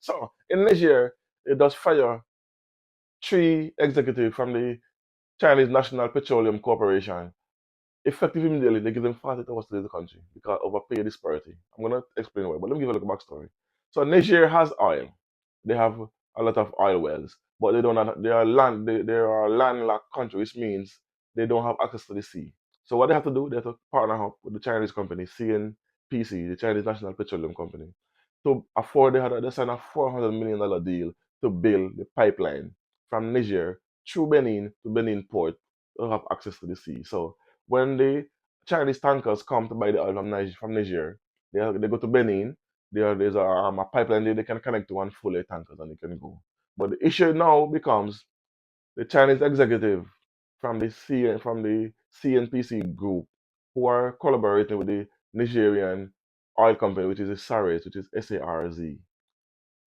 So in Niger, it does fire three executives from the Chinese National Petroleum Corporation. Effective immediately, they give them 40 hours to leave the country because of a pay disparity. I'm gonna explain why, but let me give you a little backstory. So Niger has oil. They have a lot of oil wells, but they don't have, they are a landlocked country, which means they don't have access to the sea. So what they have to do, they have to partner up with the Chinese company, CNPC, the Chinese National Petroleum Company, to afford they signed a $400 million deal to build the pipeline from Niger through Benin to Benin port to have access to the sea. So when the Chinese tankers come to buy the oil from Niger, they go to Benin. There's a pipeline there they can connect to and full their tankers and they can go. But the issue now becomes the Chinese executive from the CNPC group who are collaborating with the Nigerian oil company, which is SARZ, which is SARZ.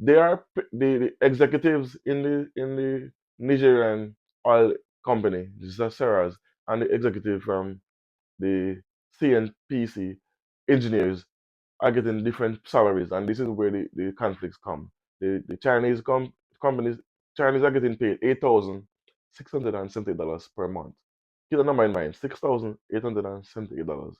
They are the executives in the Nigerian oil company, which is SARZ, and the executive from the CNPC engineers are getting different salaries, and this is where the conflicts come. The companies, Chinese are getting paid $8,670 per month. Keep the number in mind, $6,878.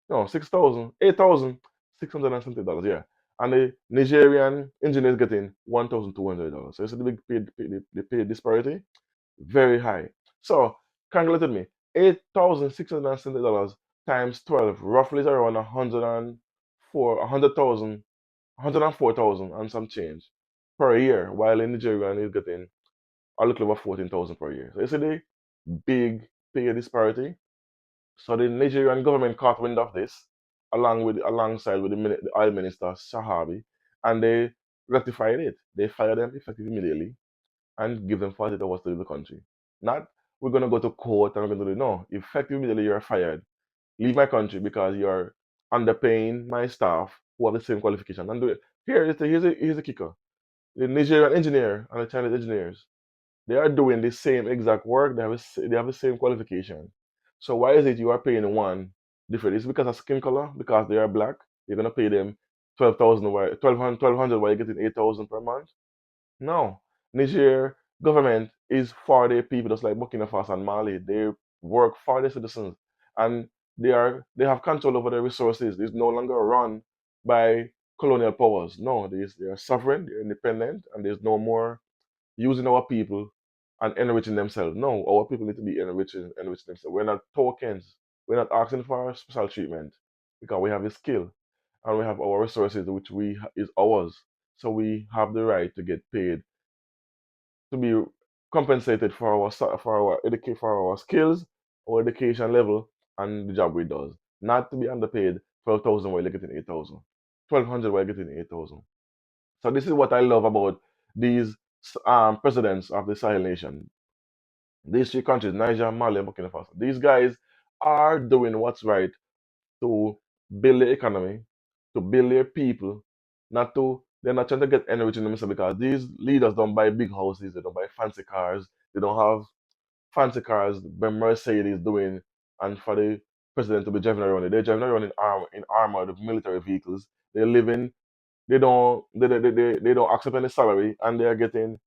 No, 6,000, $8,670, yeah. And the Nigerian engineers getting $1,200. So you see the big the pay disparity? Very high. So calculate with me, $8,670 times 12 roughly is around 104, 100,000, 104,000 and some change per year, while in Nigeria is getting a little over 14,000 per year. So you see the big pay disparity. So the Nigerian government caught wind of this, alongside with the oil minister Shahabi, and they rectified it. They fired them effective immediately and give them 48 hours to leave the country. Not we're gonna go to court and we're gonna do it. No, effective immediately you're fired. Leave my country because you're underpaying my staff who have the same qualification and do it. Here's a kicker. The Nigerian engineer and the Chinese engineers, they are doing the same exact work. They have the same qualification. So why is it you are paying one different? It's because of skin color, because they are black. You're gonna pay them 12,000 while 1,200 while you're getting 8,000 per month. No, Niger government is for their people, just like Burkina Faso and Mali. They work for their citizens, and they have control over their resources. It's no longer run by colonial powers. No, they are sovereign, they're independent, and there's no more using our people and enriching themselves. No, our people need to be enriching themselves. We're not tokens. We're not asking for special treatment because we have the skill and we have our resources, which is ours. So we have the right to get paid, to be compensated for for our skills, our education level, and the job we does. Not to be underpaid 12,000 while you're getting 8,000, 1,200 while you're getting 8,000. So this is what I love about these presidents of the Sahel nation. These three countries, Niger, Mali, and Burkina Faso. These guys are doing what's right to build the economy, to build their people, not to they're not trying to get enriched in themselves because these leaders don't buy big houses, they don't buy fancy cars, they don't have fancy cars when Mercedes doing and for the president to be driving around it. They're driving around in armored military vehicles. They live in they don't accept any salary and they're living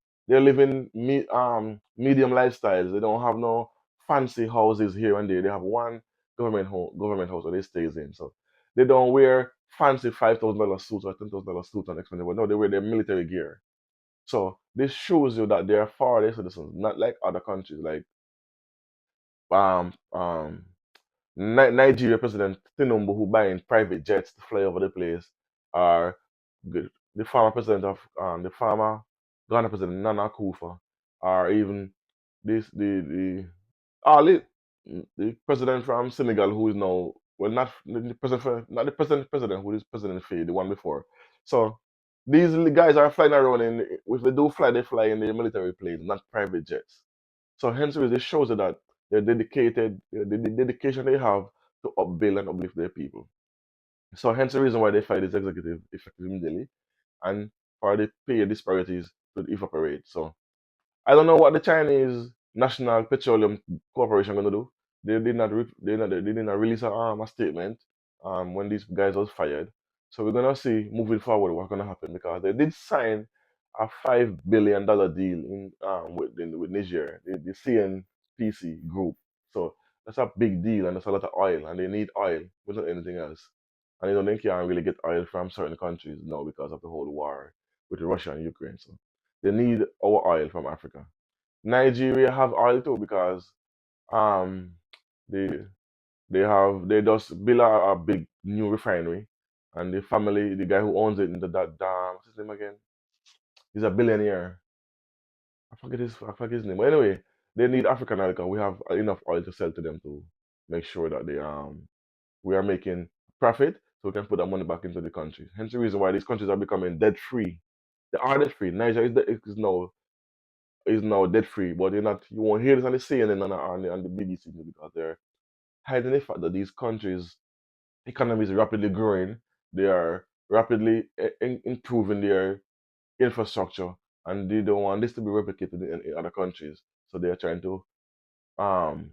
medium lifestyles. They don't have no fancy houses here and there. They have one government house that they stays in. So they don't wear fancy $5,000 suits or $10,000 suits and expensive. No, they wear their military gear. So this shows you that they are for their citizens, not like other countries like um um Nigeria President Tinubu who buying private jets to fly over the place, or the former president of the former Ghana President Nana Akufo, or even this the the president from Senegal who is now well not the president who is President Faye, the one before. So these guys are flying around if they do fly, they fly in their military planes, not private jets. So hence this shows you that they're dedicated, the dedication they have to upbuild and uplift their people. So hence the reason why they fight this executive effective immediately and for the pay disparities to evaporate. So I don't know what the Chinese National Petroleum Corporation going to do. They did not release a statement when these guys was fired. So we're gonna see moving forward what's gonna happen because they did sign. a $5 billion deal with Niger, the CNPC group. So that's a big deal, and that's a lot of oil, and they need oil without anything else. And they can't really get oil from certain countries now because of the whole war with Russia and Ukraine. So they need our oil from Africa. Nigeria have oil too because um they they just build a big new refinery, and the family, the guy who owns it, that what's his name again? He's a billionaire. I forget his name. But anyway, they need African oil because we have enough oil to sell to them to make sure that we are making profit so we can put that money back into the country. Hence the reason why these countries are becoming debt free. They are debt free. Niger is now debt free, but they're not. You won't hear this on the CNN and on the BBC because they're hiding the fact that these countries' economies are rapidly growing. They are rapidly improving their infrastructure, and they don't want this to be replicated in other countries. So they are trying to um,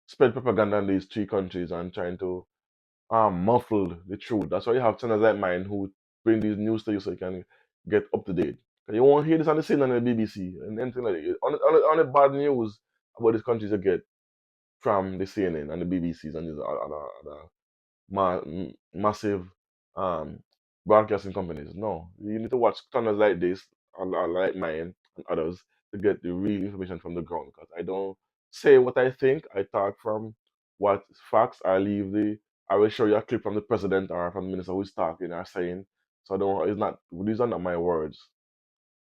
spread propaganda in these three countries and trying to muffle the truth. That's why you have channels like mine who bring these news to you so you can get up to date. 'Cause you won't hear this on the CNN and the BBC and anything like that. On the bad news about these countries you get from the CNN and the BBCs and these other massive um, broadcasting companies. No, you need to watch channels like this, or like mine and others, to get the real information from the ground. Because I don't say what I think. I talk from what facts. I will show you a clip from the president or from the minister who's talking or saying. So I don't. It's not. These are not my words,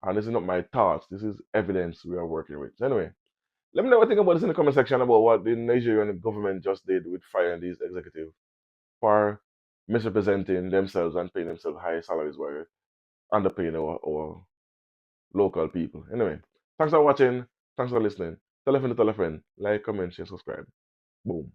and this is not my thoughts. This is evidence we are working with. So anyway, let me know what you think about this in the comment section about what the Nigerian government just did with firing these executives for misrepresenting themselves and paying themselves high salaries while underpaying our local people. Anyway, thanks for watching. Thanks for listening. Tell a friend to tell a friend. Like, comment, share, subscribe. Boom.